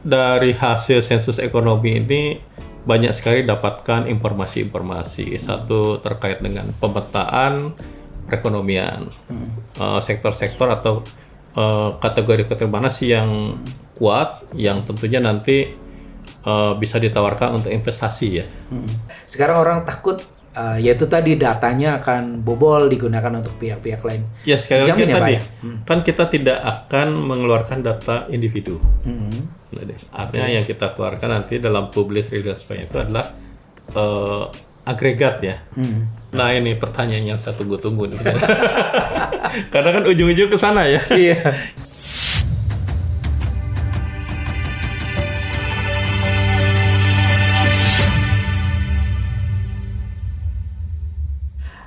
dari hasil sensus ekonomi ini banyak sekali dapatkan informasi-informasi. Satu terkait dengan pemetaan perekonomian, sektor-sektor atau kategori-kategori mana sih yang kuat, yang tentunya nanti bisa ditawarkan untuk investasi ya. Sekarang orang takut yaitu tadi datanya akan bobol digunakan untuk pihak-pihak lain. Ya sekali lagi Dijamin ya, Pak, tadi ya? kan kita tidak akan mengeluarkan data individu. Jadi, artinya yang kita keluarkan nanti dalam public relations itu adalah agregat ya. Nah ini pertanyaan yang saya tunggu-tunggu nih. Karena kan ujung-ujung ke sana ya. Iya.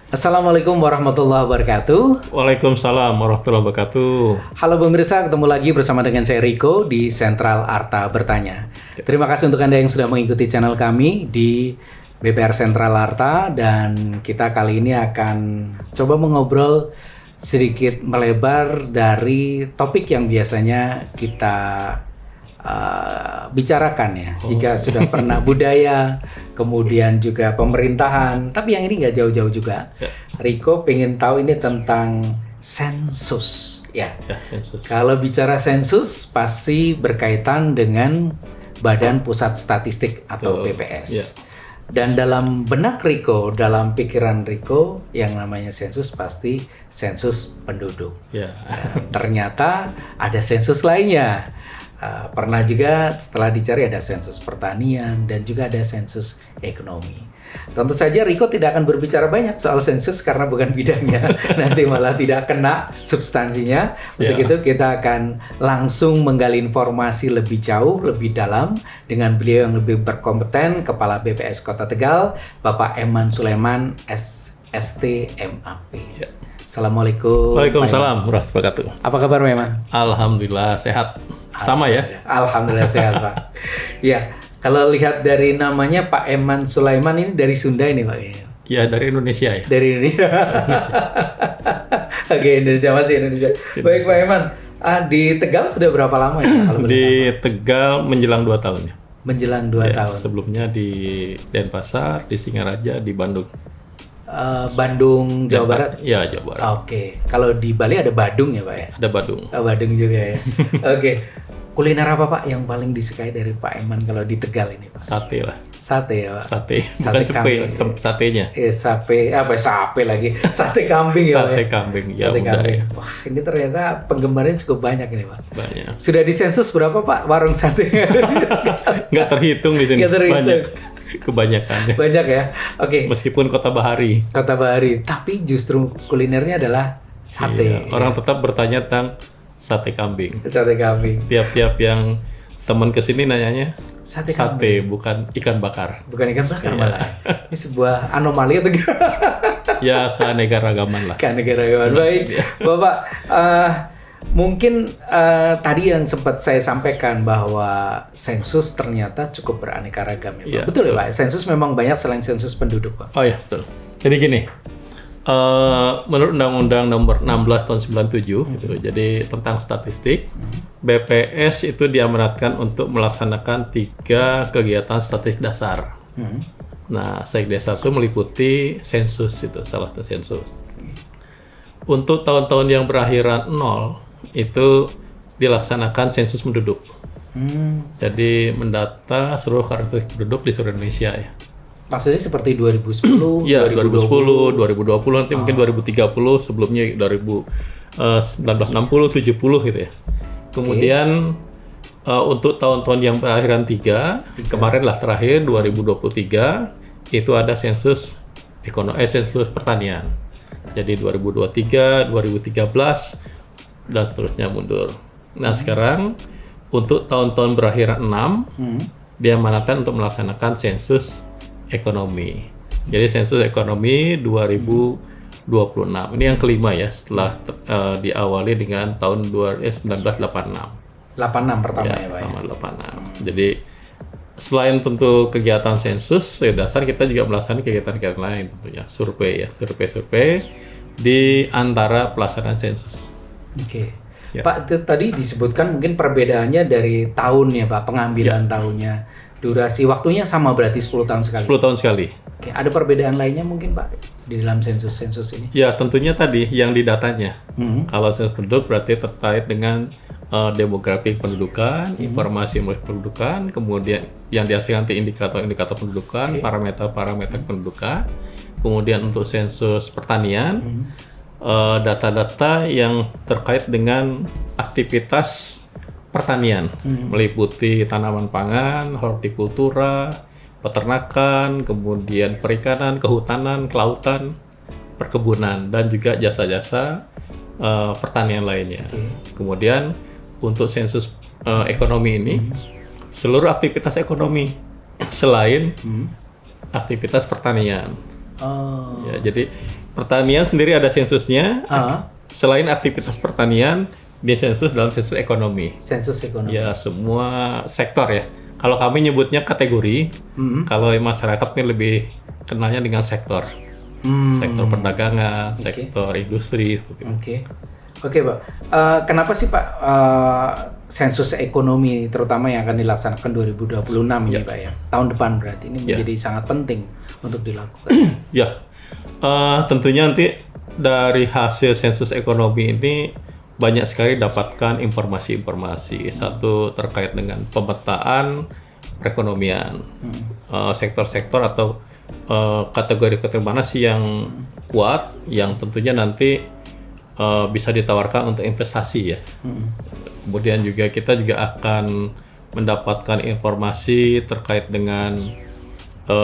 Assalamualaikum warahmatullahi wabarakatuh. Waalaikumsalam warahmatullahi wabarakatuh. Halo pemirsa, ketemu lagi bersama dengan saya Riko di Sentral Arta Bertanya. Terima kasih untuk Anda yang sudah mengikuti channel kami di BPR Sentral Arta, dan kita kali ini akan coba mengobrol sedikit melebar dari topik yang biasanya kita bicarakan ya. Jika sudah pernah budaya, kemudian juga pemerintahan, tapi yang ini nggak jauh-jauh juga. Riko pengen tahu ini tentang sensus ya. Sensus. Kalau bicara sensus pasti berkaitan dengan Badan Pusat Statistik atau BPS. Dan dalam benak Riko, dalam pikiran Riko, yang namanya sensus pasti sensus penduduk. Dan ternyata ada sensus lainnya. Pernah juga setelah dicari ada sensus pertanian dan juga ada sensus ekonomi. Tentu saja Riko tidak akan berbicara banyak soal sensus karena bukan bidangnya. Nanti malah tidak kena substansinya. Untuk itu kita akan langsung menggali informasi lebih jauh, lebih dalam dengan beliau yang lebih berkompeten, Kepala BPS Kota Tegal, Bapak Eman Sulaiman, STMAP. Assalamualaikum. Waalaikumsalam warahmatullahi wabarakatuh. Apa kabar Pak Eman? Alhamdulillah sehat. Sama ya? Alhamdulillah sehat Pak. Ya, kalau lihat dari namanya Pak Eman Sulaiman, ini dari Sunda ini Pak? Ya, dari Indonesia ya. Dari Indonesia. Oke, Indonesia, masih Indonesia. Baik Pak Eman, di Tegal sudah berapa lama ya? Kalau di Tegal menjelang 2 tahun ya. Menjelang 2 tahun. Sebelumnya di Denpasar, di Singaraja, di Bandung. Bandung, Jawa Barat? Ya, Jawa Barat. Oke. Kalau di Bali ada Badung ya Pak ya? Ada Badung. Badung juga ya. Oke. Kuliner apa Pak yang paling disukai dari Pak Eman kalau di Tegal ini Pak? Sate lah. Sate ya Pak? Sate. Sate Bukan cepe, satenya. Sape lagi. Sate kambing ya Pak? Sate kambing, ya Sate udah kambing. ya. Wah, ini ternyata penggemarnya cukup banyak ini Pak. Banyak. Sudah disensus berapa Pak warung sate? Nggak terhitung di sini. Nggak terhitung. Banyak. Kebanyakan. Banyak ya? Oke. Meskipun Kota Bahari. Kota Bahari. Tapi justru kulinernya adalah sate. Iya. Orang tetap bertanya tentang sate kambing. Sate kambing. Tiap-tiap yang teman kesini nanyanya Sate bukan ikan bakar. Bukan ikan bakar malah. Ini sebuah anomali atau gimana? Ya, keanekaragaman lah. Keanekaragaman. Baik. Bapak, mungkin tadi yang sempat saya sampaikan bahwa sensus ternyata cukup beraneka ragam ya Pak. Ya, betul ya Pak? Sensus memang banyak selain sensus penduduk Pak. Oh ya, betul. Jadi gini, menurut Undang-Undang Nomor 16 Tahun 97, gitu, jadi tentang statistik, BPS itu diamanatkan untuk melaksanakan 3 kegiatan statistik dasar. Nah, statistik dasar itu meliputi sensus, itu salah satu sensus. Untuk tahun-tahun yang berakhiran 0, itu dilaksanakan sensus penduduk. Jadi mendata seluruh karakteristik penduduk di seluruh Indonesia ya. Maksudnya seperti 2010, Ya, 2010, 2020, nanti mungkin 2030, sebelumnya 1960, 70 gitu ya. Kemudian untuk tahun-tahun yang berakhiran 3, kemarin lah terakhir 2023, itu ada sensus sensus pertanian. Jadi 2023, 2013, dan seterusnya mundur. Nah, sekarang untuk tahun-tahun berakhiran 6, diamanatkan untuk melaksanakan sensus ekonomi. Jadi sensus ekonomi 2026. Ini yang kelima ya, setelah diawali dengan tahun 1986. 86 pertama ya Pak. Pertama 86. Jadi selain tentu kegiatan sensus dasar, kita juga melaksanakan kegiatan-kegiatan lain tentunya. Survei ya, survei di antara pelaksanaan sensus. Oke. Ya. Pak, itu tadi disebutkan mungkin perbedaannya dari tahun ya Pak, pengambilan tahunnya. Durasi waktunya sama berarti 10 tahun sekali? 10 tahun sekali. Oke, ada perbedaan lainnya mungkin Pak di dalam sensus-sensus ini? Ya, tentunya tadi yang di datanya. Kalau sensus penduduk berarti terkait dengan demografi pendudukan, informasi pendudukan, kemudian yang dihasilkan nanti indikator-indikator pendudukan, parameter-parameter pendudukan. Kemudian untuk sensus pertanian, data-data yang terkait dengan aktivitas pertanian, meliputi tanaman pangan, hortikultura, peternakan, kemudian perikanan, kehutanan, kelautan, perkebunan, dan juga jasa-jasa pertanian lainnya. Kemudian untuk sensus ekonomi ini, seluruh aktivitas ekonomi selain aktivitas pertanian. Ya, jadi pertanian sendiri ada sensusnya, selain aktivitas pertanian, dia sensus dalam sensus ekonomi. Sensus ekonomi. Ya, semua sektor ya. Kalau kami nyebutnya kategori, kalau masyarakat ini lebih kenalnya dengan sektor. Sektor perdagangan, sektor industri. Oke, Pak. Kenapa sih Pak sensus ekonomi terutama yang akan dilaksanakan 2026 ini Pak ya? Tahun depan berarti ini menjadi sangat penting untuk dilakukan. Ya, tentunya nanti dari hasil sensus ekonomi ini banyak sekali dapatkan informasi-informasi. Satu terkait dengan pemetaan perekonomian, sektor-sektor atau kategori-kategori mana sih yang kuat, yang tentunya nanti bisa ditawarkan untuk investasi ya. Kemudian juga kita juga akan mendapatkan informasi terkait dengan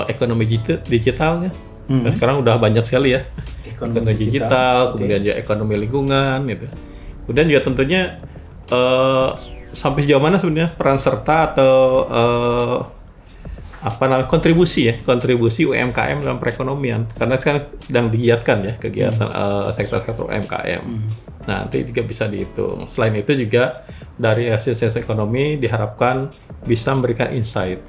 ekonomi digitalnya. Nah, sekarang udah banyak sekali ya ekonomi digital, kemudian juga ekonomi lingkungan gitu. Kemudian juga tentunya sampai sejauh mana sebenarnya peran serta atau kontribusi UMKM dalam perekonomian, karena sekarang sedang digiatkan ya kegiatan sektor-sektor UMKM. Nah, nanti juga bisa dihitung. Selain itu juga dari hasil sensus ekonomi diharapkan bisa memberikan insight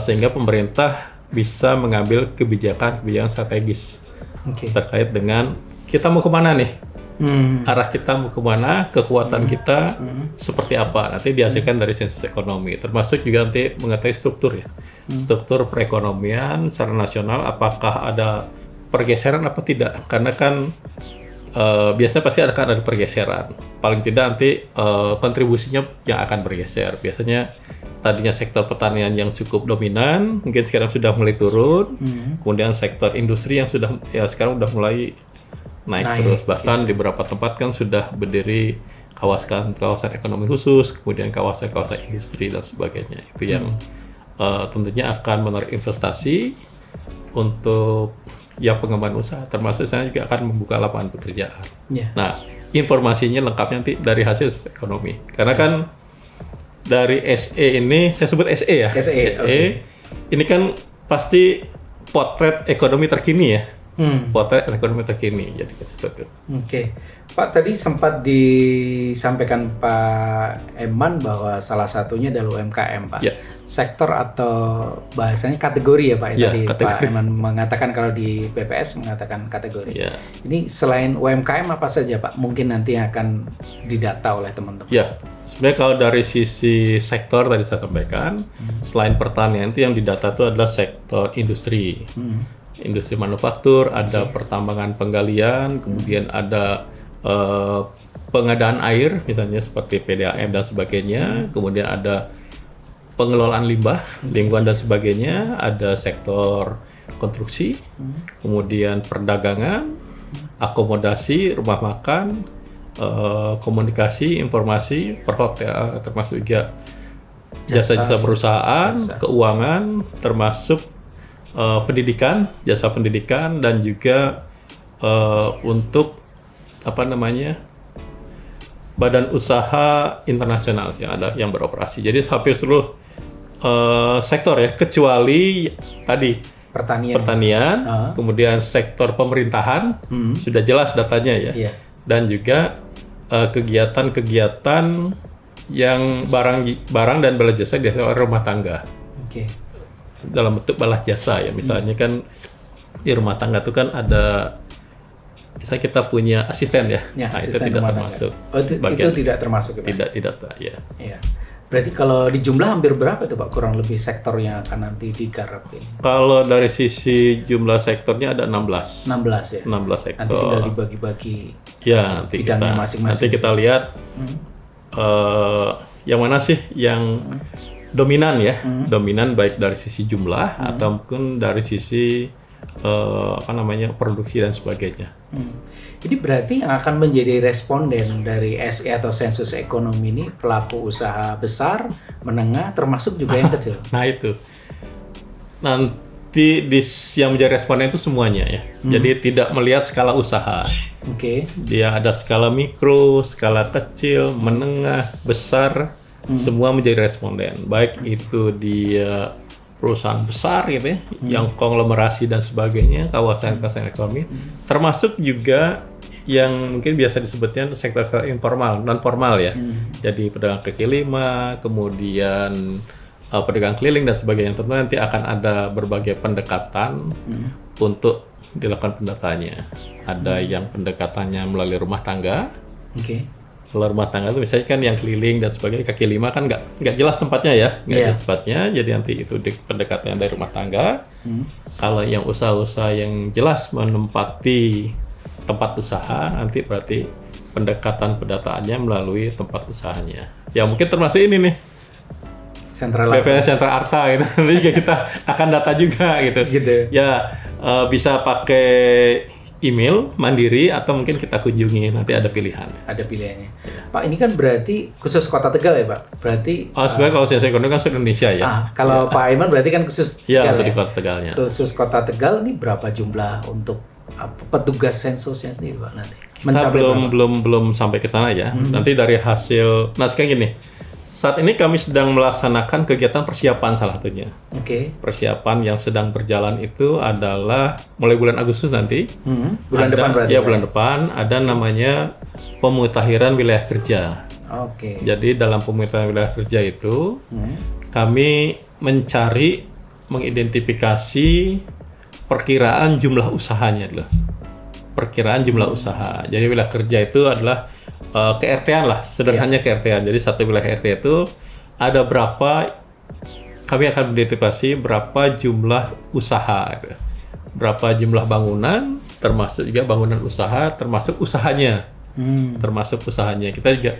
sehingga pemerintah bisa mengambil kebijakan strategis terkait dengan kita mau kemana nih, arah kita mau kemana, kekuatan kita seperti apa, nanti dihasilkan dari sensus ekonomi. Termasuk juga nanti mengetahui struktur ya, struktur perekonomian secara nasional, apakah ada pergeseran apa tidak, karena kan biasanya pasti akan ada pergeseran. Paling tidak nanti kontribusinya yang akan bergeser. Biasanya tadinya sektor pertanian yang cukup dominan, mungkin sekarang sudah mulai turun. Kemudian sektor industri yang sudah sekarang udah mulai naik terus. Bahkan di beberapa tempat kan sudah berdiri kawasan ekonomi khusus, kemudian kawasan industri dan sebagainya. Itu yang tentunya akan menarik investasi untuk pengembangan usaha, termasuk saya juga akan membuka lapangan pekerjaan. Nah, informasinya lengkapnya nanti dari hasil ekonomi. Karena kan dari SE ini, saya sebut SE ya. SE ini kan pasti potret ekonomi terkini ya. Potret ekonomi terkini, jadi seperti itu. Pak, tadi sempat disampaikan Pak Eman bahwa salah satunya adalah UMKM, Pak. Sektor atau bahasanya kategori ya Pak. Tadi kategori. Pak Eman mengatakan kalau di BPS mengatakan kategori. Ini selain UMKM apa saja Pak? Mungkin nanti akan didata oleh teman-teman. Sebenarnya kalau dari sisi sektor tadi saya sampaikan, selain pertanian itu yang didata itu adalah sektor industri. Industri manufaktur, ada pertambangan penggalian, kemudian ada pengadaan air, misalnya seperti PDAM dan sebagainya, kemudian ada pengelolaan limbah, lingkungan dan sebagainya, ada sektor konstruksi, kemudian perdagangan, akomodasi, rumah makan, komunikasi, informasi, perhotelan, termasuk juga jasa-jasa perusahaan, keuangan, termasuk pendidikan, jasa pendidikan, dan juga untuk badan usaha internasional yang ada yang beroperasi. Jadi hampir seluruh sektor ya, kecuali tadi pertanian, kemudian sektor pemerintahan sudah jelas datanya ya, dan juga kegiatan-kegiatan yang barang dan bala jasa dihasilkan oleh rumah tangga. Dalam bentuk balas jasa ya, misalnya kan di rumah tangga itu kan ada misalnya kita punya asisten ya, Ya, nah itu asisten tidak rumah tangga. termasuk. Oh, itu tidak termasuk ya, Pak? Tidak didata, ya. Iya. Berarti kalau di jumlah hampir berapa tuh Pak kurang lebih sektor yang akan nanti digarap ini? Kalau dari sisi jumlah sektornya ada 16. 16 ya? 16 sektor. Nanti tinggal dibagi-bagi Ya, nanti bidangnya kita masing-masing. nanti kita lihat yang mana sih yang dominan ya, dominan baik dari sisi jumlah ataupun dari sisi produksi dan sebagainya. Jadi berarti yang akan menjadi responden dari SE atau sensus ekonomi ini pelaku usaha besar, menengah, termasuk juga yang kecil. Nah itu nanti yang menjadi responden itu semuanya ya. Jadi tidak melihat skala usaha. Oke. Dia ada skala mikro, skala kecil, menengah, besar, semua menjadi responden. Baik itu dia perusahaan besar gitu ya, yang konglomerasi dan sebagainya, kawasan-kawasan ekonomi, termasuk juga yang mungkin biasa disebutnya sektor informal, non formal ya. Jadi pedagang kaki lima, kemudian pedagang keliling dan sebagainya. Tentu nanti akan ada berbagai pendekatan untuk dilakukan pendekatannya. Ada yang pendekatannya melalui rumah tangga. Oke. Kalau rumah tangga itu misalnya kan yang keliling dan sebagainya, kaki lima kan nggak jelas tempatnya ya, nggak jelas tempatnya. Jadi nanti itu pendekatannya dari rumah tangga. Kalau yang usaha-usaha yang jelas menempati tempat usaha, nanti berarti pendekatan pendataannya melalui tempat usahanya. Ya mungkin termasuk ini nih, BPS Sentra Arta gitu. Nanti juga kita akan data juga gitu. Ya bisa pakai email mandiri atau mungkin kita kunjungi, nanti ada pilihan. Ada pilihannya. Pak, ini kan berarti khusus Kota Tegal ya Pak? Berarti sebenarnya kalau sensus ekonomi kan seluruh Indonesia ya. Kalau Pak Aiman berarti kan khusus Tegal untuk di Kota Tegalnya. Khusus Kota Tegal ini berapa jumlah untuk petugas sensusnya sendiri Pak nanti? Kita belum sampai ke sana ya. Nanti dari hasil, nah sekarang gini, saat ini kami sedang melaksanakan kegiatan persiapan salah satunya. Oke. Persiapan yang sedang berjalan itu adalah mulai bulan Agustus nanti. Bulan depan berarti? Ya, bulan depan ada namanya pemutahiran wilayah kerja. Oke. Jadi dalam pemutahiran wilayah kerja itu kami mencari, mengidentifikasi perkiraan jumlah usahanya dulu. Perkiraan jumlah usaha. Jadi wilayah kerja itu adalah ke-RT-an lah, sederhananya ke-RT-an. Jadi satu wilayah RT itu ada berapa, kami akan mengidentifikasi berapa jumlah usaha, berapa jumlah bangunan, termasuk juga bangunan usaha, termasuk usahanya, termasuk usahanya. Kita juga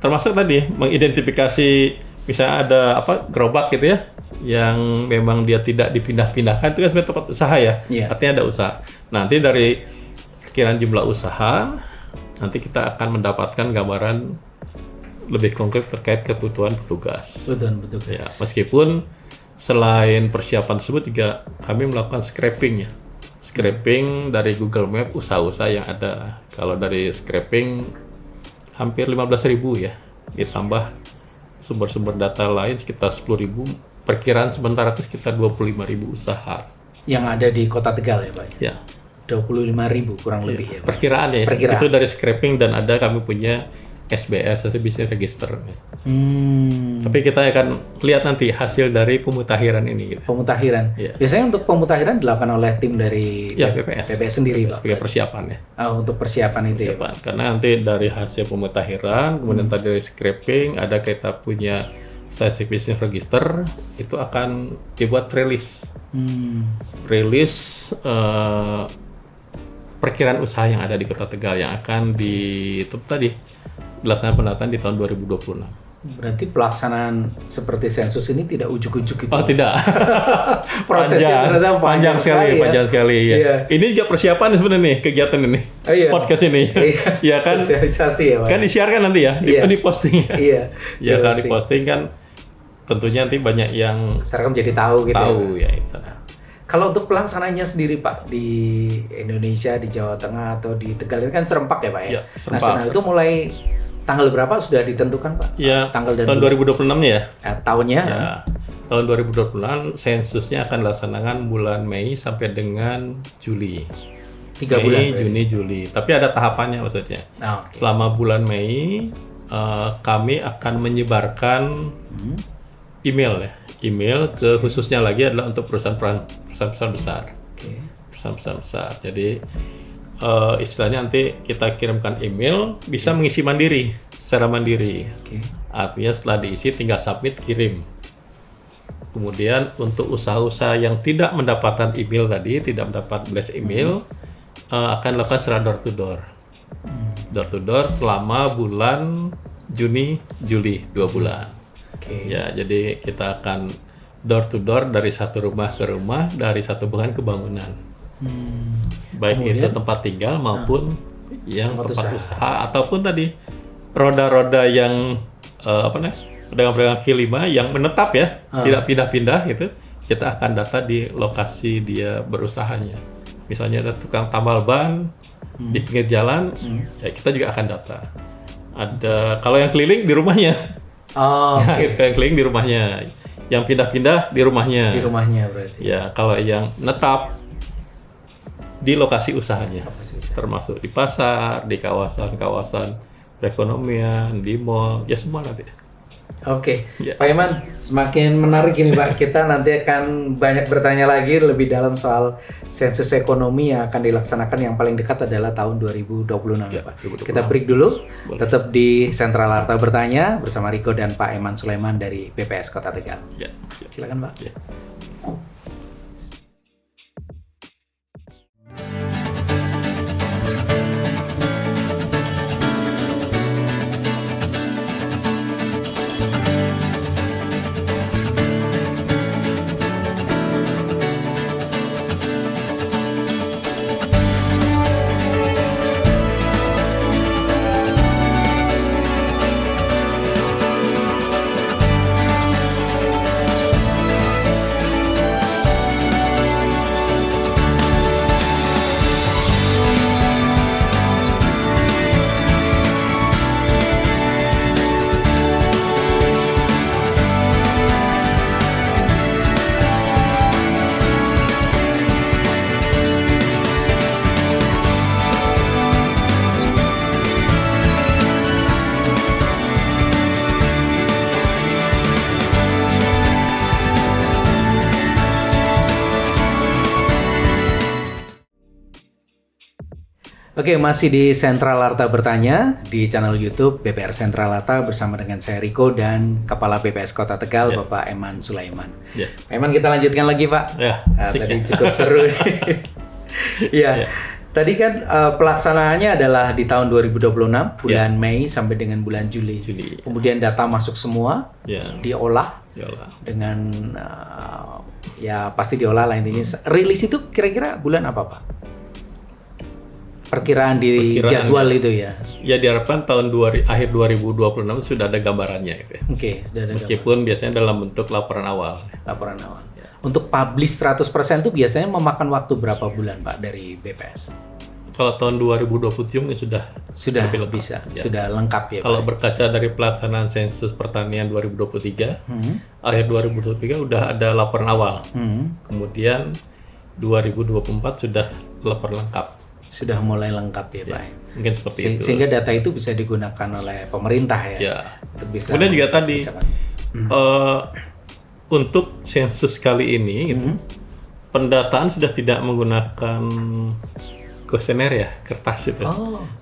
termasuk tadi mengidentifikasi, misalnya ada gerobak gitu ya, yang memang dia tidak dipindah-pindahkan, itu kan sebenarnya tempat usaha ya, artinya ada usaha. Nanti dari perkiraan jumlah usaha, nanti kita akan mendapatkan gambaran lebih konkret terkait kebutuhan petugas. Ya, meskipun selain persiapan tersebut juga kami melakukan scraping ya. Scraping dari Google Map usaha-usaha yang ada. Kalau dari scraping hampir 15.000 ya. Ditambah sumber-sumber data lain sekitar 10.000. Perkiraan sementara itu sekitar 25.000 usaha. Yang ada di Kota Tegal ya Pak? Ya. 25.000 kurang lebih ya Pak? Perkiraan ya. Itu dari scraping dan ada kami punya SBS, hasil bisnis register. Tapi kita akan lihat nanti hasil dari pemutahiran ini. Gitu. Pemutahiran. Biasanya untuk pemutahiran dilakukan oleh tim dari BPS sendiri Pak? Sebagai persiapan ya. Untuk persiapan itu ya Pak? Karena nanti dari hasil pemutahiran, kemudian tadi dari scraping, ada kita punya hasil bisnis register, itu akan dibuat release. Release perkiraan usaha yang ada di Kota Tegal yang akan dilaksanakan pendataan di tahun 2026. Berarti pelaksanaan seperti sensus ini tidak ujuk-ujuk gitu? Oh tidak. Prosesnya ternyata panjang sekali. Ya. Ini juga persiapan sebenarnya nih kegiatan ini. Podcast ini. Ya kan. Sosialisasi ya Pak. Kan disiarkan nanti ya, di posting. Ya kalau di posting kan tentunya nanti banyak yang masyarakat menjadi tahu gitu. Ya. Kalau untuk pelaksanaannya sendiri Pak di Indonesia, di Jawa Tengah atau di Tegal ini kan serempak ya Pak ya? Serempak. Nasional itu mulai tanggal berapa sudah ditentukan Pak? Ya, tanggal dan tahun 2026 ya? Tahunnya? Ya, tahun 2026 sensusnya akan dilaksanakan bulan Mei sampai dengan Juli. 3 bulan? Mei, Juni, Juli. Tapi ada tahapannya maksudnya. Selama bulan Mei kami akan menyebarkan email ke khususnya lagi adalah untuk perusahaan besar. Perusahaan besar. Jadi istilahnya nanti kita kirimkan email, bisa mengisi mandiri, secara mandiri. Artinya setelah diisi tinggal submit, kirim. Kemudian untuk usaha-usaha yang tidak mendapatkan email tadi, tidak mendapat blast email, akan dilakukan secara door to door. Door to door selama bulan Juni, Juli, 2 bulan. Ya, jadi kita akan door to door dari satu rumah ke rumah, dari satu bangunan ke bangunan. Baik kemudian, itu tempat tinggal maupun yang tempat usaha ataupun tadi roda-roda yang pedagang-pedagang kaki lima yang menetap ya, tidak pindah-pindah gitu. Kita akan data di lokasi dia berusahanya. Misalnya ada tukang tambal ban di pinggir jalan, ya kita juga akan data. Ada kalau yang keliling di rumahnya. Yang keliling di rumahnya. Yang pindah-pindah di rumahnya. Di rumahnya berarti. Ya, kalau yang netap di lokasi usahanya. Termasuk di pasar, di kawasan-kawasan perekonomian, di mall, ya semua nanti. Oke, Pak Iman, semakin menarik ini Pak. Kita nanti akan banyak bertanya lagi lebih dalam soal sensus ekonomi yang akan dilaksanakan, yang paling dekat adalah tahun 2026 ya, Pak. 2026. Kita break dulu. Boleh. Tetap di Sentral Harta Bertanya bersama Riko dan Pak Eman Sulaiman dari BPS Kota Tegal. Ya, silakan Pak. Ya. Oke, masih di Sentral Harta Bertanya di channel YouTube BPR Sentral Harta bersama dengan saya Riko dan Kepala BPS Kota Tegal, Bapak Eman Sulaiman. Pak Eman, kita lanjutkan lagi Pak. Tadi cukup seru. Tadi kan pelaksanaannya adalah di tahun 2026, bulan Mei sampai dengan bulan Juli. Kemudian data masuk semua, diolah dengan pasti diolah lah intinya. Rilis itu kira-kira bulan apa Pak? Perkiraan jadwal itu ya. Ya diharapkan akhir 2026 sudah ada gambarannya gitu ya. Sudah ada. Meskipun biasanya dalam bentuk laporan awal. Ya. Untuk publish 100% itu biasanya memakan waktu berapa bulan Pak dari BPS? Kalau tahun 2027 sudah bisa, sudah lengkap ya Pak. Kalau berkaca dari pelaksanaan sensus pertanian 2023, akhir 2023 udah ada laporan awal. Kemudian 2024 sudah laporan lengkap. Sudah mulai lengkap ya Pak. Mungkin seperti itu. Sehingga data itu bisa digunakan oleh pemerintah ya. Untuk bisa. Kemudian juga tadi untuk sensus kali ini pendataan sudah tidak menggunakan kuesioner ya, kertas itu.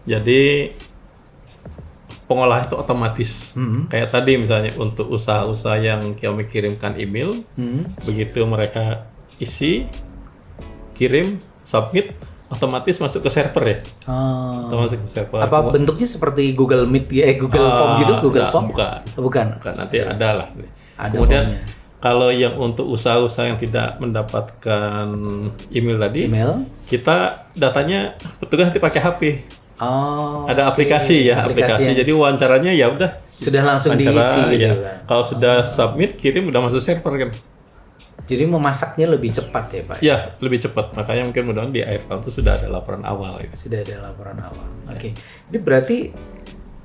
Jadi pengolahan itu otomatis. Kayak tadi misalnya untuk usaha-usaha yang kami kirimkan email, begitu mereka isi, kirim, submit, otomatis masuk ke server ya. Otomatis ke server. Apa bentuknya seperti Google Meet Google Form gitu? Google Form? Bukan. Nanti ada lah. Kemudian kalau yang untuk usaha-usaha yang tidak mendapatkan email tadi, kita datanya petugas nanti pakai HP. Ada aplikasi ya, aplikasi. Jadi wawancaranya ya udah sudah langsung diisi gitu. Kalau sudah submit, kirim udah masuk server kan. Jadi memasaknya lebih cepat ya Pak? Ya, lebih cepat. Makanya mungkin mudah-mudahan di akhir tahun itu sudah ada laporan awal. Gitu. Sudah ada laporan awal. Oke. Ini berarti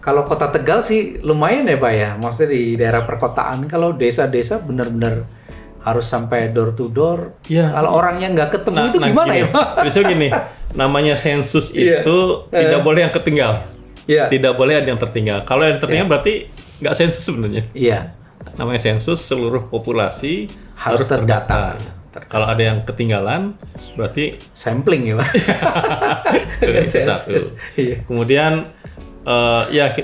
kalau Kota Tegal sih lumayan ya Pak ya? Maksudnya di daerah perkotaan, kalau desa-desa benar-benar harus sampai door to door. Ya. Kalau orangnya nggak ketemu itu gimana ya Pak? Bisa gini, namanya sensus itu tidak boleh yang ketinggal. Tidak boleh ada yang tertinggal. Kalau yang tertinggal berarti nggak sensus sebenarnya. Namanya sensus, seluruh populasi harus terdata. Kalau ada yang ketinggalan, berarti sampling ya Pak. itu satu. Iya. Kemudian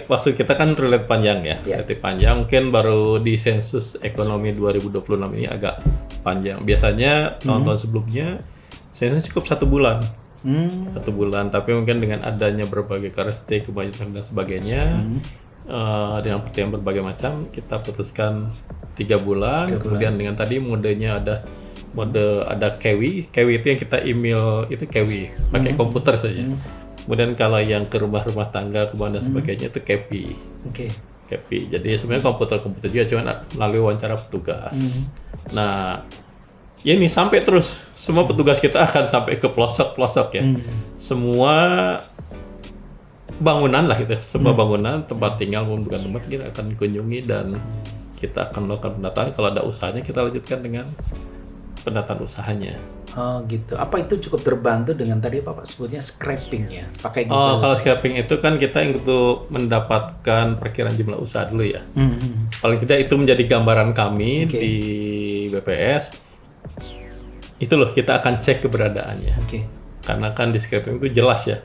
maksud kita kan relate panjang ya. Relatif panjang, mungkin baru di sensus ekonomi 2026 ini agak panjang. Biasanya tahun-tahun sebelumnya sensus cukup 1 bulan. 1 bulan, tapi mungkin dengan adanya berbagai karakteristik, kebanyakan dan sebagainya, dengan pertimbangan berbagai macam, kita putuskan 3 bulan. Kemudian dengan tadi modenya ada KEWI itu yang kita email itu KEWI pakai komputer saja. Kemudian kalau yang ke rumah tangga, kebun dan sebagainya itu KEPI. KEPI. Jadi sebenarnya komputer juga, cuma melalui wawancara petugas. Nah, ini sampai terus semua petugas kita akan sampai ke pelosok ya. Semua bangunan lah gitu, semua bangunan, tempat tinggal maupun bukan tempat kita akan kunjungi dan kita akan melakukan pendataan. Kalau ada usahanya kita lanjutkan dengan pendataan usahanya. Oh gitu. Apa itu cukup terbantu dengan tadi Pak sebutnya scraping ya? Pakai Google. Kalau scraping itu kan kita untuk mendapatkan perkiraan jumlah usaha dulu ya. Paling tidak itu menjadi gambaran kami di BPS. Itu loh kita akan cek keberadaannya. Karena kan di scraping itu jelas ya,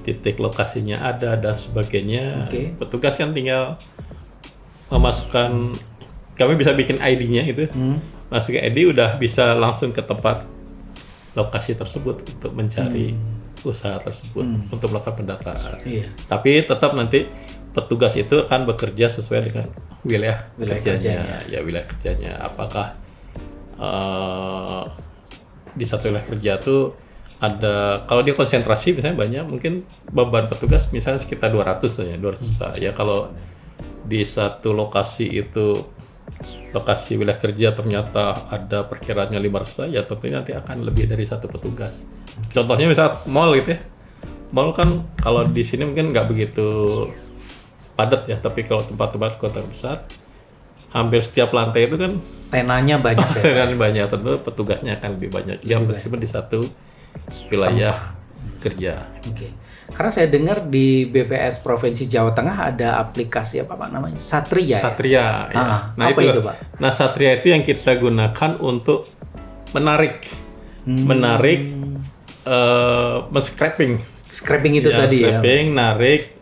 titik lokasinya ada dan sebagainya. Petugas kan tinggal memasukkan, kami bisa bikin ID-nya itu, masuk ke ID udah bisa langsung ke tempat lokasi tersebut untuk mencari usaha tersebut untuk melakukan pendataan. Tapi tetap nanti petugas itu akan bekerja sesuai dengan wilayah kerjanya. Ya wilayah kerjanya. Apakah di satu wilayah kerja tuh ada, kalau dia konsentrasi misalnya banyak, mungkin beban petugas misalnya sekitar 200 saja, 200 usaha. Ya kalau di satu lokasi itu, lokasi wilayah kerja ternyata ada perkiraannya 500 usaha, ya tentunya nanti akan lebih dari satu petugas. Contohnya misal mall gitu ya. Mall kan kalau di sini mungkin nggak begitu padat ya, tapi kalau tempat-tempat kota besar, hampir setiap lantai itu kan tenanya banyak ya. Kan banyak, tentu petugasnya akan lebih banyak. Ya meskipun di satu wilayah kerja. Karena saya dengar di BPS Provinsi Jawa Tengah ada aplikasi apa Pak namanya? Satria. Satria. Ya. Nah, apa itu Pak? Nah, Satria itu yang kita gunakan untuk menarik, men-scraping. Scraping itu tadi scraping, narik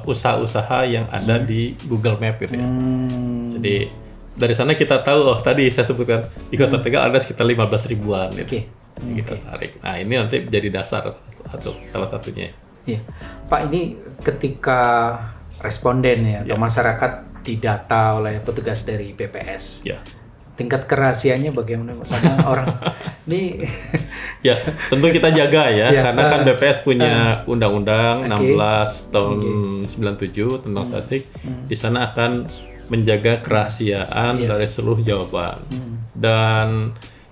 usaha-usaha yang ada di Google Map itu ya. Jadi dari sana kita tahu, tadi saya sebutkan di Kota Tegal ada sekitar 15 ribuan gitu. Kita tarik. Nah ini nanti jadi dasar salah satunya. Iya, Pak, ini ketika responden ya atau masyarakat didata oleh petugas dari BPS, tingkat kerahasiaannya bagaimana? Karena orang ini ya tentu kita jaga ya, karena kan BPS punya Undang-Undang 16 tahun 97 tentang statistik. Di sana akan menjaga kerahasiaan dari seluruh jawaban. Dan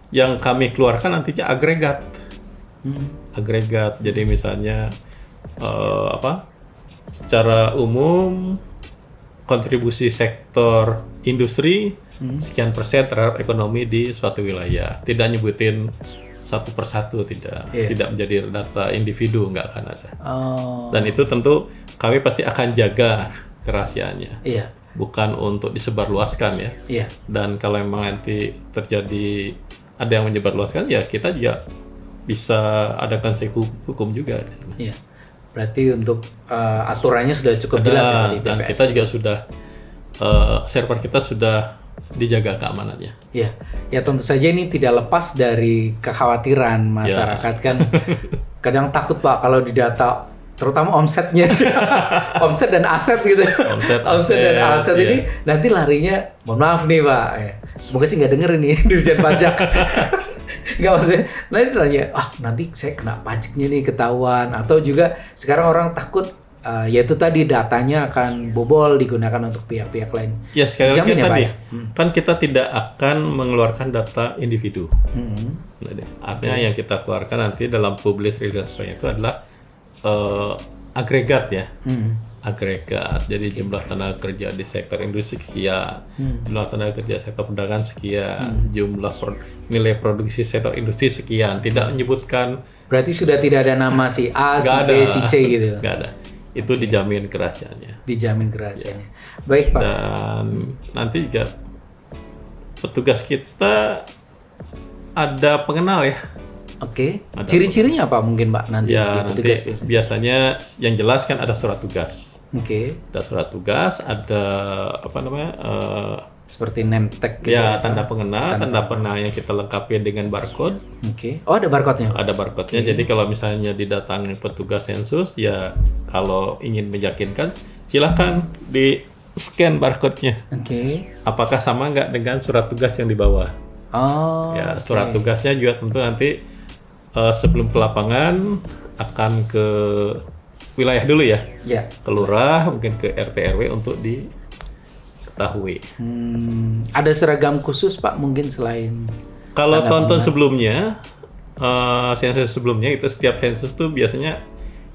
yang kami keluarkan nantinya agregat. Agregat. Jadi misalnya secara umum kontribusi sektor industri sekian persen terhadap ekonomi di suatu wilayah. Tidak nyebutin satu persatu, tidak menjadi data individu, nggak akan ada. Dan itu tentu kami pasti akan jaga kerahasiaannya. Bukan untuk disebarluaskan ya. Dan kalau memang nanti terjadi ada yang menyebarluaskan, ya kita juga bisa adakan hukum juga. Berarti untuk aturannya sudah cukup jelas ya di BPS. Dan kita juga sudah server kita sudah dijaga keamanannya. Ya tentu saja ini tidak lepas dari kekhawatiran masyarakat kan. Kadang takut Pak kalau didata, terutama omsetnya, omset dan aset gitu. Omset dan aset ini nanti larinya, mohon maaf nih Pak, semoga sih nggak denger ini Dirjen Pajak. Nggak maksudnya, nanti tanya, nanti saya kena pajaknya nih ketahuan, atau juga sekarang orang takut yaitu tadi datanya akan bobol digunakan untuk pihak-pihak lain. Ya sekali lagi tadi, kan kita tidak akan mengeluarkan data individu. Artinya yang kita keluarkan nanti dalam publish release itu adalah agregat ya. Agregat. Jadi jumlah tenaga kerja di sektor industri sekian, jumlah tenaga kerja sektor perdagangan sekian, jumlah nilai produksi sektor industri sekian. Tidak menyebutkan. Berarti sudah tidak ada nama si A, si B, si C gitu. Nggak ada. Itu dijamin kerahasiaannya. Dijamin kerahasiaannya. Baik Pak. Dan nanti juga petugas kita ada pengenal ya. Oke. Ciri-cirinya apa mungkin Pak nanti Ya, di nanti petugas biasanya? biasanya yang jelas kan ada surat tugas. Oke. Ada surat tugas, ada apa namanya? Seperti name tag gitu Ya, tanda pengenal yang kita lengkapi dengan barcode. Oke. Oh, ada barcode-nya. Ada barcode-nya. Jadi kalau misalnya didatangi petugas sensus, ya kalau ingin meyakinkan, silakan di scan barcode-nya. Oke. Apakah sama nggak dengan surat tugas yang dibawa? Oh. Ya, surat tugasnya juga tentu nanti sebelum ke lapangan akan ke wilayah dulu ya. Ya. Ke lurah, mungkin ke RT RW untuk diketahui. Ada seragam khusus Pak mungkin selain Kalau tahun-tahun sebelumnya, sensus sebelumnya itu setiap sensus tuh biasanya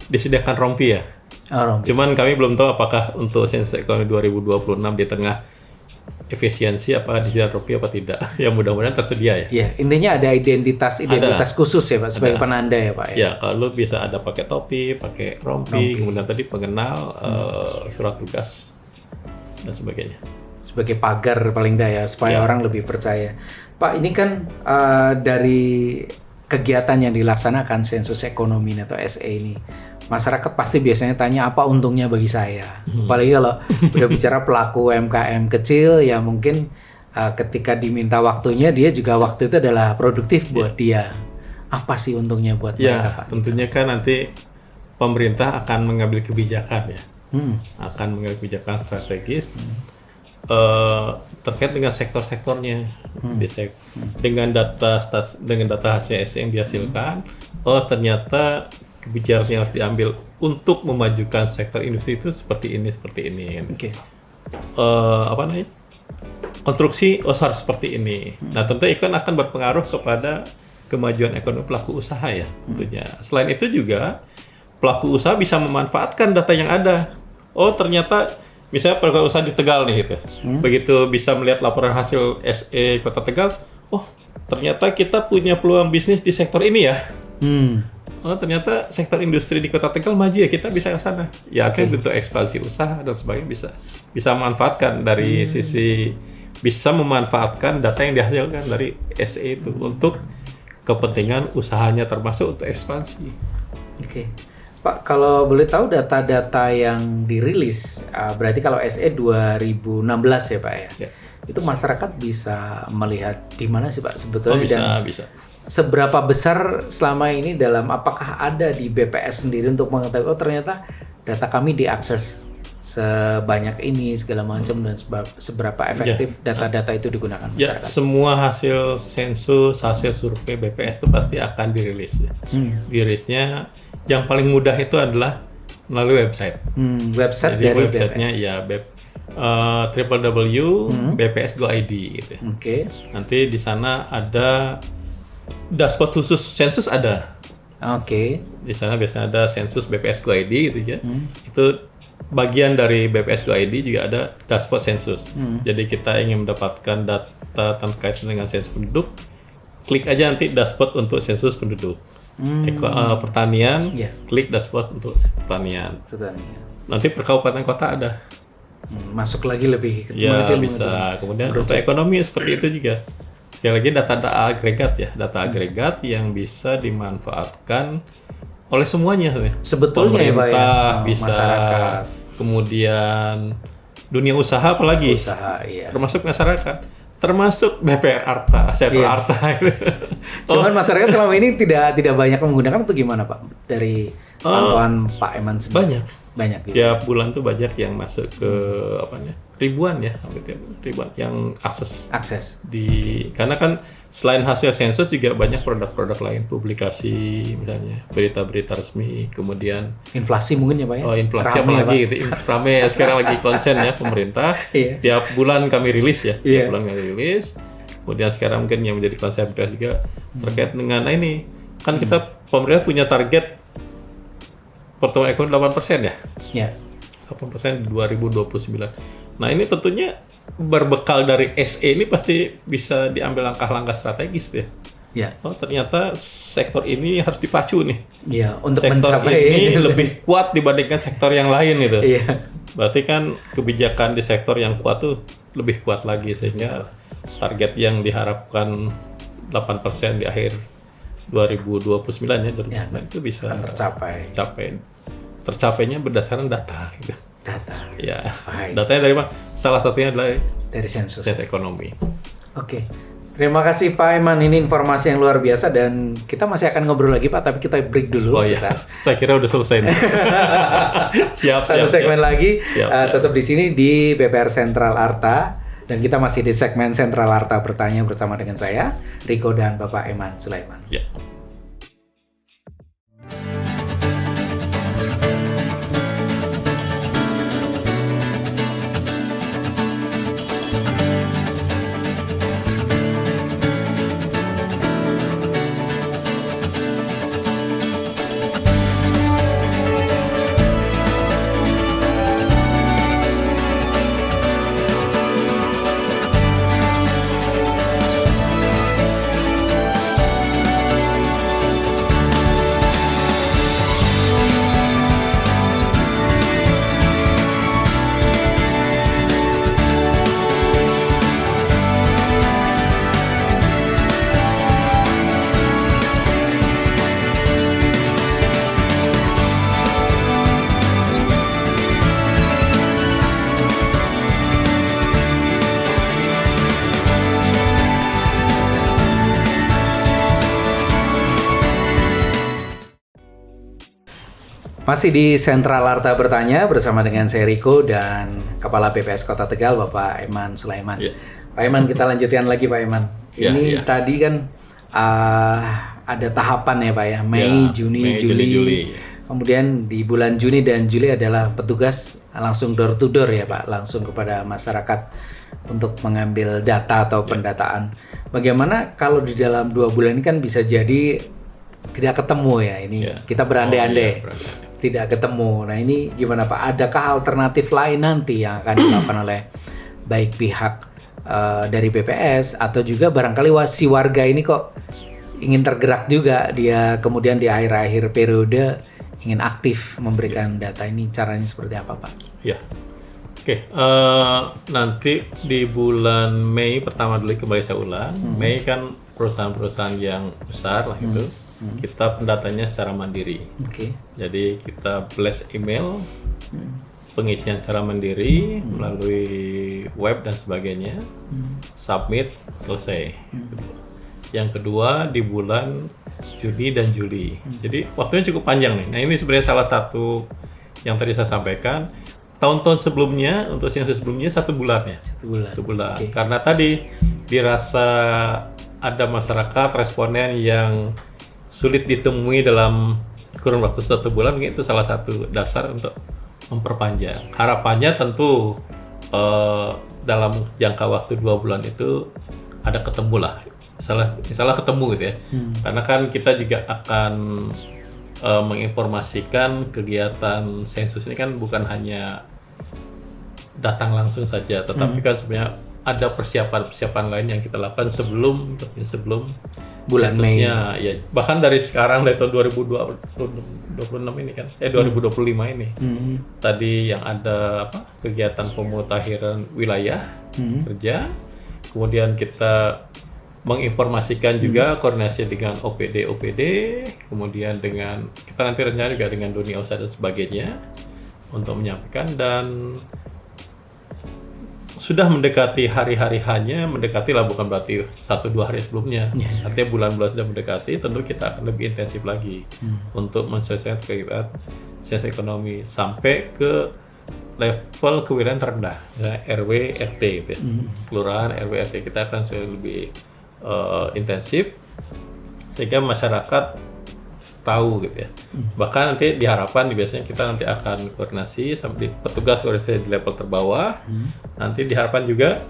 disediakan rompi ya. rompi. Cuman kami belum tahu apakah untuk sensus ekonomi 2026 di tengah efisiensi apa disediakan rompi apa tidak. Ya mudah-mudahan tersedia ya. Ya, intinya ada identitas khusus ya Pak sebagai penanda ya Pak ya. Ya, kalau bisa ada pakai topi, pakai rompi, kemudian tadi pengenal, surat tugas dan sebagainya. Sebagai pagar paling enggak ya supaya orang lebih percaya. Pak, ini kan dari kegiatan yang dilaksanakan sensus ekonomi atau SE ini, masyarakat pasti biasanya tanya apa untungnya bagi saya. Apalagi kalau udah bicara pelaku UMKM kecil ya mungkin ketika diminta waktunya dia juga waktu itu adalah produktif buat dia. Apa sih untungnya buat mereka Pak? Tentunya kan nanti pemerintah akan mengambil kebijakan ya. Akan mengambil kebijakan strategis terkait dengan sektor-sektornya. Dengan data hasil SE yang dihasilkan, ternyata kebijakan yang harus diambil untuk memajukan sektor industri itu seperti ini. Oke. Apa namanya? Konstruksi harus seperti ini. Nah, tentu itu akan berpengaruh kepada kemajuan ekonomi pelaku usaha ya, tentunya. Selain itu juga pelaku usaha bisa memanfaatkan data yang ada. Ternyata misalnya pelaku usaha di Tegal nih gitu. Begitu bisa melihat laporan hasil SE Kota Tegal, ternyata kita punya peluang bisnis di sektor ini ya. Ternyata sektor industri di Kota Tegal maju ya, kita bisa ke sana. Ya, kan bentuk ekspansi usaha dan sebagainya bisa memanfaatkan dari sisi bisa memanfaatkan data yang dihasilkan dari SE itu untuk kepentingan usahanya termasuk untuk ekspansi. Oke. Pak, kalau boleh tahu data-data yang dirilis, berarti kalau SE 2016 ya Pak ya? Ya. Itu masyarakat bisa melihat di mana sih Pak sebetulnya? Bisa. Seberapa besar selama ini apakah ada di BPS sendiri untuk mengetahui ternyata data kami diakses sebanyak ini segala macam dan seberapa efektif data-data itu digunakan masyarakat? Ya, semua hasil sensus, hasil survei BPS itu pasti akan dirilis. Dirilisnya yang paling mudah itu adalah melalui website. Website jadi dari websitenya BPS. ya www.bps.go.id gitu. Oke. Nanti di sana ada dashboard khusus sensus ada. Oke. Di sana biasanya ada sensus BPS.go.id gitu ya. Itu bagian dari BPS.go.id juga ada dashboard sensus. Jadi kita ingin mendapatkan data terkait dengan sensus penduduk, klik aja nanti dashboard untuk sensus penduduk. Pertanian, klik dashboard untuk pertanian. Nanti per kabupaten kota ada. Masuk lagi lebih kecil bisa. Kemudian untuk ekonomi seperti itu juga. Sekali lagi data agregat ya, data agregat yang bisa dimanfaatkan oleh semuanya. Sebetulnya pemerintah ya Pak ya, bisa, masyarakat. Kemudian dunia usaha apalagi, termasuk masyarakat. Termasuk BPR Arta, Arta. Cuman masyarakat selama ini tidak banyak menggunakan itu gimana Pak? Dari pantauan Pak Eman sendiri. Banyak. Tiap bulan tuh banyak yang masuk ke ribuan ya, ribuan yang akses. Karena kan selain hasil sensus juga banyak produk-produk lain, publikasi misalnya, berita-berita resmi, kemudian inflasi mungkin ya Pak ya. Inflasi apalagi gitu. Rame sekarang lagi konsen ya pemerintah. Tiap bulan kami rilis ya. Tiap bulan kami rilis. Kemudian sekarang mungkin yang menjadi konsen juga terkait dengan ini. Kan kita pemerintah punya target pertumbuhan ekonomi 8% ya. 8% di 2029. Nah, ini tentunya berbekal dari SE ini pasti bisa diambil langkah-langkah strategis ya. Ternyata sektor ini harus dipacu nih. Untuk sektor mencapai ini lebih kuat dibandingkan sektor yang lain gitu. Berarti kan kebijakan di sektor yang kuat tuh lebih kuat lagi sehingga target yang diharapkan 8% di akhir 2029 ya, 2029 itu bisa akan tercapai. Tercapainya berdasarkan data gitu. Data. Ya. Baik. Datanya dari mana? Salah satunya adalah Dari sensus. ekonomi. Oke. Terima kasih Pak Eman, ini informasi yang luar biasa dan kita masih akan ngobrol lagi Pak, tapi kita break dulu. Oh iya, saya kira udah selesai nih. Satu segmen lagi, Siap. tetap di sini di BPR Sentral Arta dan kita masih di segmen Sentral Arta Bertanya bersama dengan saya, Riko dan Bapak Eman Sulaiman. Ya. Masih di Sentral Arta Bertanya bersama dengan saya Riko dan Kepala BPS Kota Tegal Bapak Eman Sulaiman. Ya. Pak Eman, kita lanjutkan lagi Pak Eman. Ini tadi kan ada tahapan ya Pak ya, Mei, Juni, Juli. Kemudian di bulan Juni dan Juli adalah petugas langsung door to door ya Pak, langsung kepada masyarakat untuk mengambil data atau pendataan. Bagaimana kalau di dalam 2 bulan ini kan bisa jadi tidak ketemu ya, ini kita berandai-andai tidak ketemu. Nah ini gimana Pak? Adakah alternatif lain nanti yang akan dilakukan oleh baik pihak dari BPS atau juga barangkali si warga ini kok ingin tergerak juga, dia kemudian di akhir-akhir periode ingin aktif memberikan data, ini caranya seperti apa Pak? Ya, oke. Nanti di bulan Mei pertama dulu kembali saya ulang. Mei kan perusahaan-perusahaan yang besar lah itu. Kita pendatanya secara mandiri. Jadi kita blast email, pengisian secara mandiri melalui web dan sebagainya, submit, selesai. Yang kedua di bulan Juni dan Juli. Jadi waktunya cukup panjang nih. Nah ini sebenarnya salah satu yang tadi saya sampaikan. Tahun-tahun sebelumnya, untuk sensus sebelumnya 1 bulan ya. 1 bulan. Karena tadi dirasa ada masyarakat responden yang sulit ditemui dalam kurun waktu 1 bulan, mungkin itu salah satu dasar untuk memperpanjang. Harapannya tentu dalam jangka waktu 2 bulan itu ada ketemu lah, misalnya ketemu gitu ya. Karena kan kita juga akan menginformasikan kegiatan sensus ini kan bukan hanya datang langsung saja, tetapi kan sebenarnya ada persiapan lain yang kita lakukan sebelum bulan Mei ya, bahkan dari sekarang, dari tahun 2026 ini kan 2025 ini tadi yang ada kegiatan pemutakhiran wilayah kerja, kemudian kita menginformasikan juga koordinasi dengan OPD, kemudian dengan kita nanti rencana juga dengan dunia usaha dan sebagainya untuk menyampaikan, dan sudah mendekati hari-hari hanya mendekati lah, bukan berarti 1-2 hari sebelumnya. Artinya bulan-bulan sudah mendekati, tentu kita akan lebih intensif lagi untuk menselesaikan kegiatan sensus ekonomi sampai ke level kewilayahan terendah, RW, RT, gitu ya. Kelurahan, RW, RT kita akan lebih intensif sehingga masyarakat tahu gitu ya. Bahkan nanti diharapkan biasanya kita nanti akan koordinasi sampai petugas koordinasi di level terbawah. Nanti diharapkan juga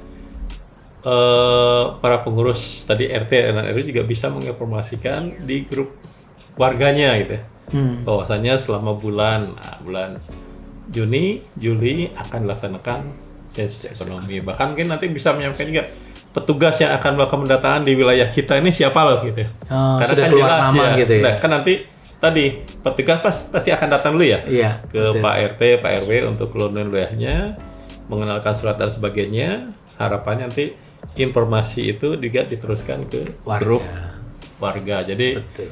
para pengurus tadi RT dan RW juga bisa menginformasikan di grup warganya gitu ya. Bahwasanya selama bulan Juni, Juli akan dilaksanakan sensus ekonomi. Bahkan mungkin nanti bisa menyampaikan juga petugas yang akan melakukan pendataan di wilayah kita ini siapa loh gitu. Karena sudah kan keluar jelas nama ya. Gitu ya. Nah, kan nanti tadi petugas pasti akan datang dulu ya, ke betul. Pak RT, Pak RW untuk keluaran wilayahnya, mengenalkan surat dan sebagainya. Harapannya nanti informasi itu juga diteruskan ke grup warga. Jadi Betul.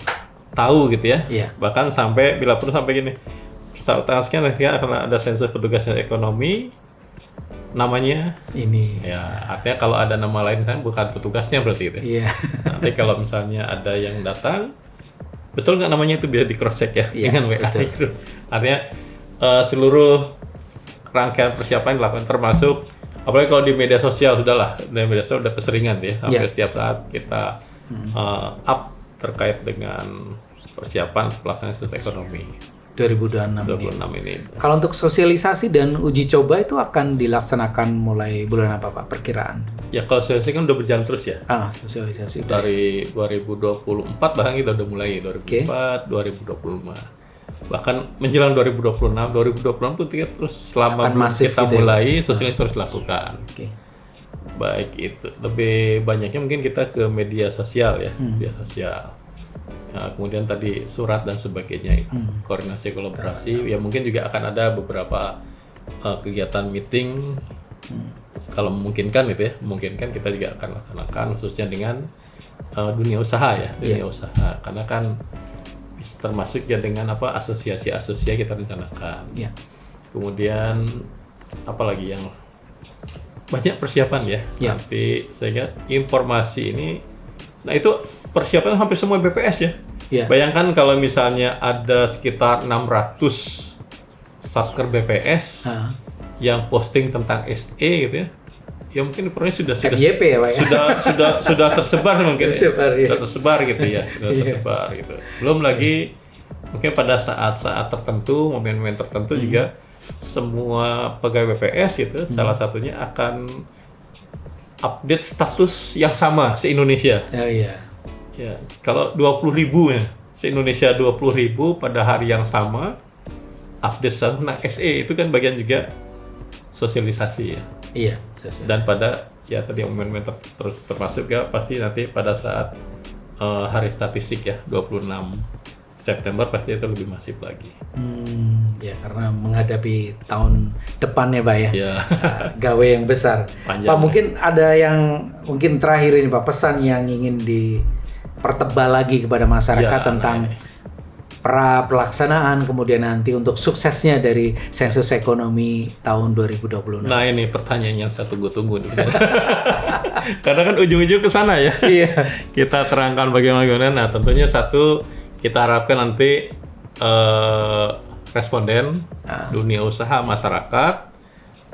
tahu gitu ya. Iya. Bahkan sampai bila perlu sampai gini. Tanggal sekian akan ada sensus petugas ekonomi, namanya Ini. ya, artinya kalau ada nama lain kan bukan petugasnya berarti itu. Iya. Nanti kalau misalnya ada yang datang, betul nggak namanya itu bisa di cross check ya Iya, dengan WA betul. gitu. Artinya seluruh rangkaian persiapan dilakukan, termasuk apalagi kalau di media sosial sudahlah, di media sosial udah keseringan ya, hampir Iya. setiap saat kita up terkait dengan persiapan pelaksanaan sensus ekonomi 2026 26 ini. Kalau untuk sosialisasi dan uji coba itu akan dilaksanakan mulai bulan apa Pak perkiraan? Ya kalau sosialisasi kan udah berjalan terus ya. Sosialisasi udah. Dari 2024 bahkan kita udah mulai 2024, 2025. Bahkan menjelang 2026 pun kita terus selama Akan belum masif kita gitu ya, mulai sosialisasi terus lakukan. Oke. Baik itu lebih banyaknya mungkin kita ke media sosial ya, media sosial. Ya, kemudian tadi surat dan sebagainya, koordinasi kolaborasi. Ya mungkin juga akan ada beberapa kegiatan meeting. Kalau memungkinkan gitu ya, memungkinkan kita juga akan laksanakan khususnya dengan dunia usaha ya, dunia usaha. Karena kan termasuk ya dengan asosiasi-asosiasi kita rencanakan. Iya. Kemudian apalagi yang banyak persiapan ya. Ya. Nanti sehingga informasi ini, nah itu persiapan hampir semua BPS ya. Ya. Bayangkan kalau misalnya ada sekitar 600 satker BPS yang posting tentang SE gitu ya. Ya mungkin informasinya FYP ya Pak ya? sudah tersebar mungkin Tersebar, ya. Sudah tersebar gitu ya, sudah tersebar gitu. Belum lagi mungkin pada saat-saat tertentu, momen-momen tertentu juga semua pegawai BPS gitu, salah satunya akan update status yang sama se-Indonesia. Oh iya. Ya, kalau 20.000 ya, se-Indonesia 20.000 pada hari yang sama update status tentang SE itu kan bagian juga sosialisasi ya. Iya. Dan pada ya tadi momen-momen terus termasuk ya pasti nanti pada saat hari statistik ya 26 September pasti itu lebih masif lagi. Ya karena menghadapi tahun depan ya Pak ya. Ya. Gawe yang besar. Panjang. Pak mungkin ada yang mungkin terakhir ini Pak, pesan yang ingin dipertebal lagi kepada masyarakat Ya, tentang pra pelaksanaan kemudian nanti untuk suksesnya dari sensus ekonomi tahun 2026. Nah ini pertanyaan yang saya tunggu-tunggu nih. Karena kan ujung-ujung ke sana ya. Iya. Kita terangkan bagaimana. Nah tentunya satu kita harapkan nanti responden dunia usaha masyarakat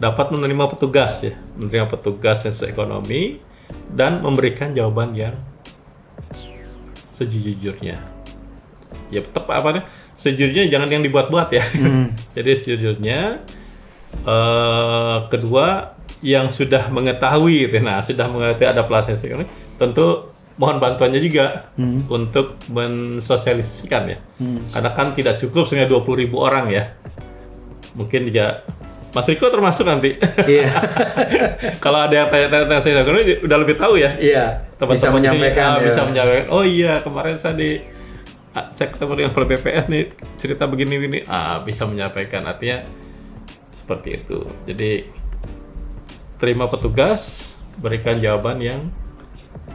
dapat menerima petugas ya, menerima petugas sensus ekonomi dan memberikan jawaban yang sejujurnya. Ya tetap sejujurnya jangan yang dibuat-buat ya. Jadi sejujurnya. Kedua yang sudah mengetahui, nah sudah mengetahui ada pelaksanaan ekonomi, tentu mohon bantuannya juga untuk mensosialisasikan ya. Karena kan tidak cukup sebenarnya 20.000 orang ya. Mungkin juga Mas Riko termasuk nanti. Iya. Kalau ada yang tanya-tanya sensus ekonomi udah lebih tahu ya. Iya. Teman-teman Bisa menyampaikan. ini, bisa menyampaikan. Oh iya kemarin saya ketemu dengan kepala BPS nih cerita begini-begini. Bisa menyampaikan, artinya seperti itu. Jadi terima petugas, berikan jawaban yang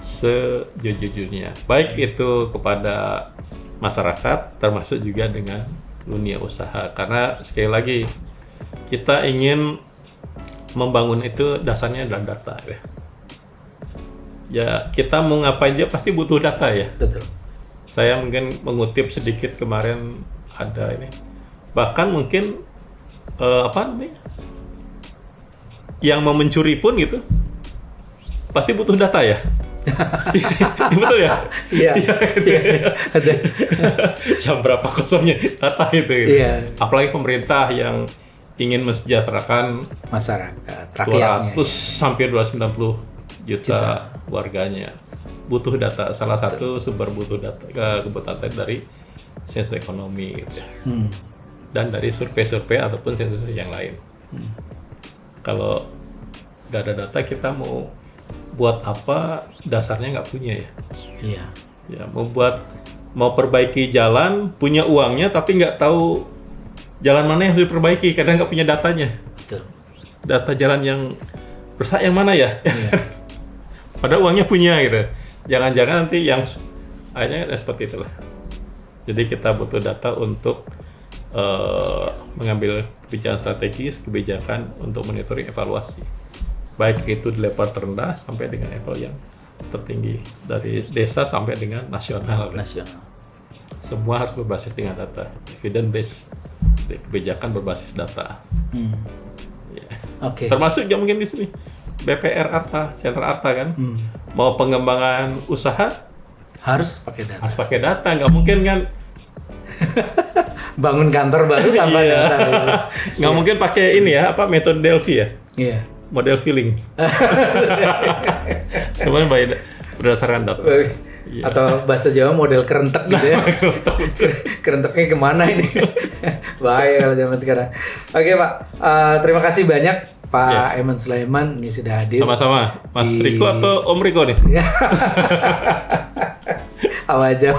sejujurnya. Baik itu kepada masyarakat, termasuk juga dengan dunia usaha. Karena sekali lagi kita ingin membangun itu dasarnya adalah data ya. Ya kita mau ngapain aja pasti butuh data ya. Betul. Saya mungkin mengutip sedikit kemarin ada ini. Bahkan mungkin yang mau mencuri pun gitu pasti butuh data ya. Betul ya? Iya. Jam berapa kosongnya data itu gitu. Iya. Apalagi pemerintah yang ingin mensejahterakan Masyarakat, rakyatnya. 200 hampir 290 juta warganya. Butuh data, salah satu sumber butuh data kebutuhan dari sensus ekonomi gitu ya. Dan dari survei-survei ataupun sensus yang lain. Kalau nggak ada data kita mau buat apa, dasarnya nggak punya ya. Iya. Ya mau perbaiki jalan, punya uangnya tapi nggak tahu jalan mana yang harus diperbaiki karena nggak punya datanya. Betul. Data jalan yang rusak yang mana ya? Iya. Padahal uangnya punya gitu. Jangan-jangan nanti yang akhirnya seperti itulah. Jadi kita butuh data untuk mengambil kebijakan strategis, kebijakan untuk monitoring evaluasi. Baik itu di level terendah sampai dengan level yang tertinggi, dari desa sampai dengan nasional. Semua harus berbasis dengan data, evidence based, kebijakan berbasis data. Oke. Termasuk yang mungkin di sini BPR Arta, sentra Arta kan, mau pengembangan usaha harus pakai data. Harus pakai data, nggak mungkin kan? Bangun kantor baru tanpa data. Nggak mungkin pakai ini ya, apa metode Delphi ya? Iya. Model filling. Semuanya berdasarkan data. Atau bahasa Jawa model kerentek gitu ya. Kerenteknya kemana ini? Bahaya kalau zaman sekarang. Oke Pak, terima kasih banyak Pak Eman Sulaiman ini sudah hadir. Sama-sama, Mas Riko atau Om Riko nih? Apa aja.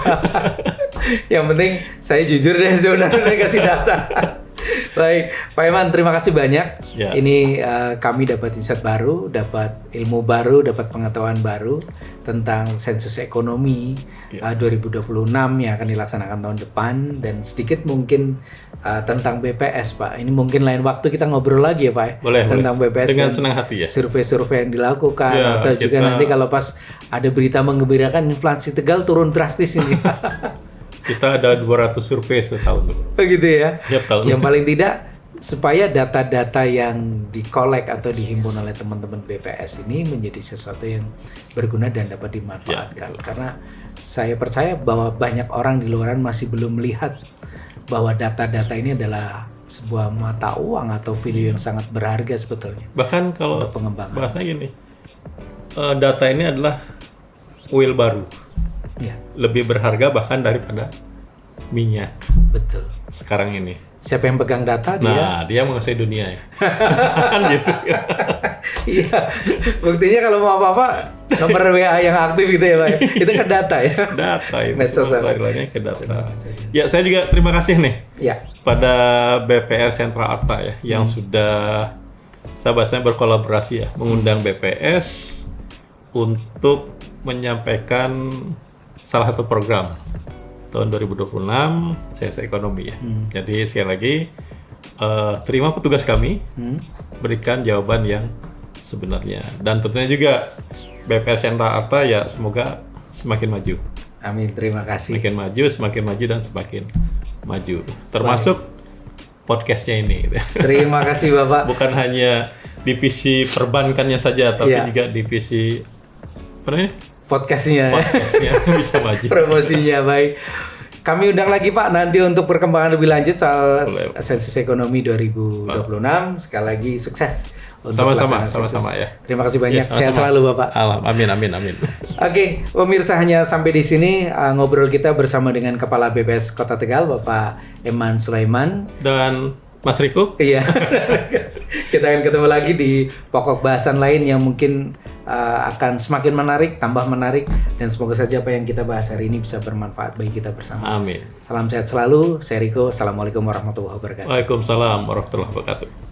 Yang penting saya jujur deh sebenarnya kasih data. Baik, Pak Eman, terima kasih banyak. Ya. Ini kami dapat insight baru, dapat ilmu baru, dapat pengetahuan baru tentang sensus ekonomi 2026 yang akan dilaksanakan tahun depan, dan sedikit mungkin tentang BPS, Pak. Ini mungkin lain waktu kita ngobrol lagi ya, Pak. Boleh, tentang BPS dengan dan senang hati ya. Survei-survei yang dilakukan, Ya, atau juga nanti kalau pas ada berita menggembirakan inflasi Tegal turun drastis ini. Kita ada 200 survei setahun. Begitu ya. Tiap tahun. Yang paling tidak supaya data-data yang dikolek atau dihimpun oleh teman-teman BPS ini menjadi sesuatu yang berguna dan dapat dimanfaatkan. Karena saya percaya bahwa banyak orang di luaran masih belum melihat bahwa data-data ini adalah sebuah mata uang atau value yang sangat berharga sebetulnya. Bahkan kalau untuk pengembangan. bahasanya gini, data ini adalah oil baru. Ya, Lebih berharga bahkan daripada minyak betul. sekarang ini. Siapa yang pegang data Dia menguasai dunia ya. Kan gitu. Iya, buktinya kalau mau apa-apa nomor WA yang aktif gitu ya Pak. Itu kan data ya. Data itu. Medsos lainnya ke data. Ya, saya juga terima kasih nih Ya. pada BPR Sentra Arta ya, yang sudah sahabatnya berkolaborasi ya, mengundang BPS untuk menyampaikan salah satu program tahun 2026 sensus ekonomi ya. Jadi sekali lagi terima petugas kami, berikan jawaban yang sebenarnya, dan tentunya juga BPR Sentra Arta ya semoga semakin maju. Amin, terima kasih. Semakin maju dan semakin maju. Termasuk podcastnya ini. Terima kasih Bapak. Bukan hanya divisi perbankannya saja, tapi juga divisi apa namanya? Podcastnya bisa maju. Promosinya baik. Kami undang lagi Pak nanti untuk perkembangan lebih lanjut soal sensus ekonomi 2026. Sekali lagi sukses untuk sama-sama ya. Terima kasih banyak. Sehat selalu Bapak. Amin. Oke, pemirsa, hanya sampai di sini ngobrol kita bersama dengan Kepala BPS Kota Tegal Bapak Eman Sulaiman dan Mas Riko. Iya. Kita akan ketemu lagi di pokok bahasan lain yang mungkin akan semakin menarik, tambah menarik, dan semoga saja apa yang kita bahas hari ini bisa bermanfaat bagi kita bersama. Amin. Salam sehat selalu. Saya Riko. Assalamualaikum warahmatullahi wabarakatuh. Waalaikumsalam warahmatullahi wabarakatuh.